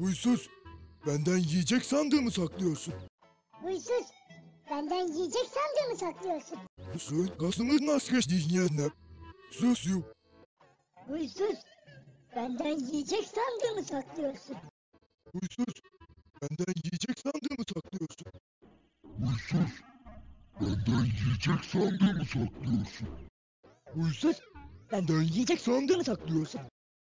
Huysuz, benden yiyecek sandığımı saklıyorsun. Huysuz, benden yiyecek sandığımı saklıyorsun. Sen kasımın askerliğine. Sus yu. Huysuz, benden yiyecek sandığımı saklıyorsun. Huysuz, benden yiyecek sandığımı saklıyorsun. Huysuz, benden yiyecek sandığımı saklıyorsun. Huysuz, benden yiyecek sandığımı saklıyorsun.